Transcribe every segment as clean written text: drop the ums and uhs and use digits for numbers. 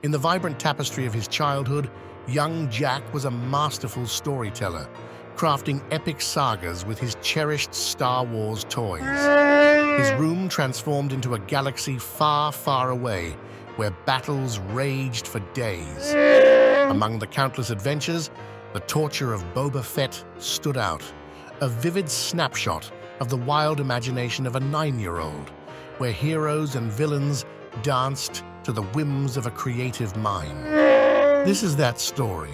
In the vibrant tapestry of his childhood, young Jack was a masterful storyteller, crafting epic sagas with his cherished Star Wars toys. His room transformed into a galaxy far, far away, where battles raged for days. Among the countless adventures, the Torture of Boba Fett stood out, a vivid snapshot of the wild imagination of a 9-year-old, where heroes and villains danced to the whims of a creative mind. This is that story.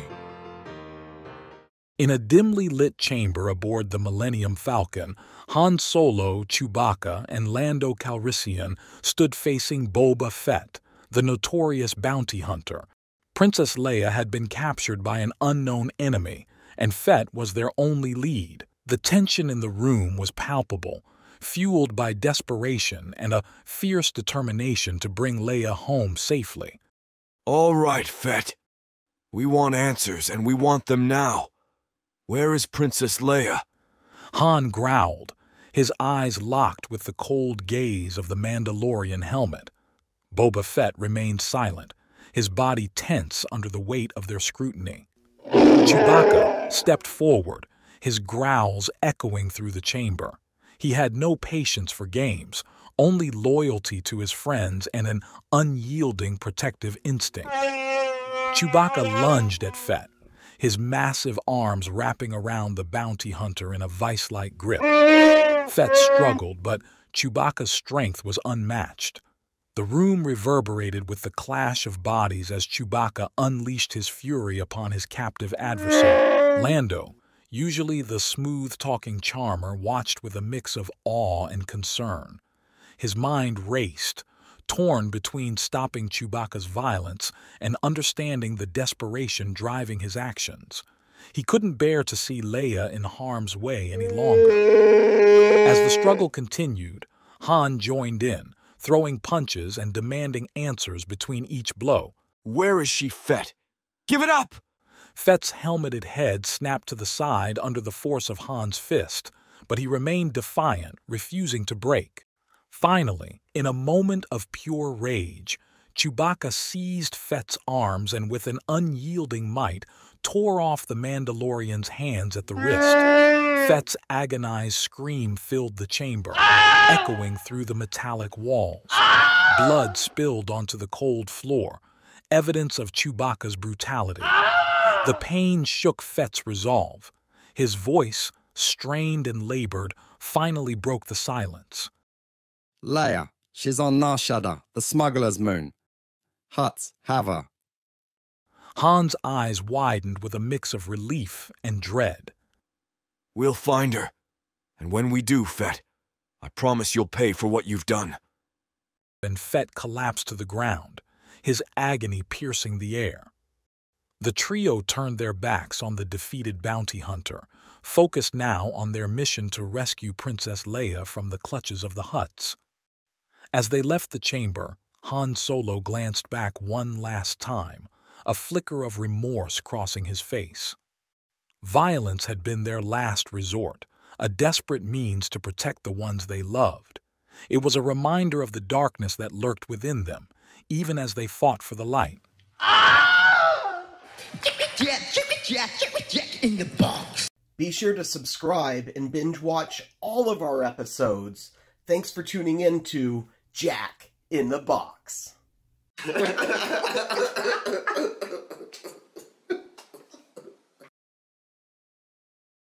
In a dimly lit chamber aboard the Millennium Falcon, Han Solo, Chewbacca, and Lando Calrissian stood facing Boba Fett, the notorious bounty hunter. Princess Leia had been captured by an unknown enemy, and Fett was their only lead. The tension in the room was palpable, fueled by desperation and a fierce determination to bring Leia home safely. All right, Fett. We want answers, and we want them now. Where is Princess Leia? Han growled, his eyes locked with the cold gaze of the Mandalorian helmet. Boba Fett remained silent, his body tense under the weight of their scrutiny. Chewbacca stepped forward, his growls echoing through the chamber. He had no patience for games, only loyalty to his friends and an unyielding protective instinct. Chewbacca lunged at Fett, his massive arms wrapping around the bounty hunter in a vice-like grip. Fett struggled, but Chewbacca's strength was unmatched. The room reverberated with the clash of bodies as Chewbacca unleashed his fury upon his captive adversary. Lando, usually the smooth-talking charmer, watched with a mix of awe and concern. His mind raced, torn between stopping Chewbacca's violence and understanding the desperation driving his actions. He couldn't bear to see Leia in harm's way any longer. As the struggle continued, Han joined in, throwing punches and demanding answers between each blow. Where is she, Fett? Give it up! Fett's helmeted head snapped to the side under the force of Han's fist, but he remained defiant, refusing to break. Finally, in a moment of pure rage, Chewbacca seized Fett's arms and with an unyielding might tore off the Mandalorian's hands at the wrist. Fett's agonized scream filled the chamber, echoing through the metallic walls. Blood spilled onto the cold floor, evidence of Chewbacca's brutality. The pain shook Fett's resolve. His voice, strained and labored, finally broke the silence. Leia, she's on Nar Shaddaa, the smuggler's moon. Hutts, have her. Han's eyes widened with a mix of relief and dread. We'll find her. And when we do, Fett, I promise you'll pay for what you've done. And Fett collapsed to the ground, his agony piercing the air. The trio turned their backs on the defeated bounty hunter, focused now on their mission to rescue Princess Leia from the clutches of the Hutts. As they left the chamber, Han Solo glanced back one last time, a flicker of remorse crossing his face. Violence had been their last resort, a desperate means to protect the ones they loved. It was a reminder of the darkness that lurked within them, even as they fought for the light. Jack in the box. Be sure to subscribe and binge watch all of our episodes. Thanks for tuning in to Jack in the Box.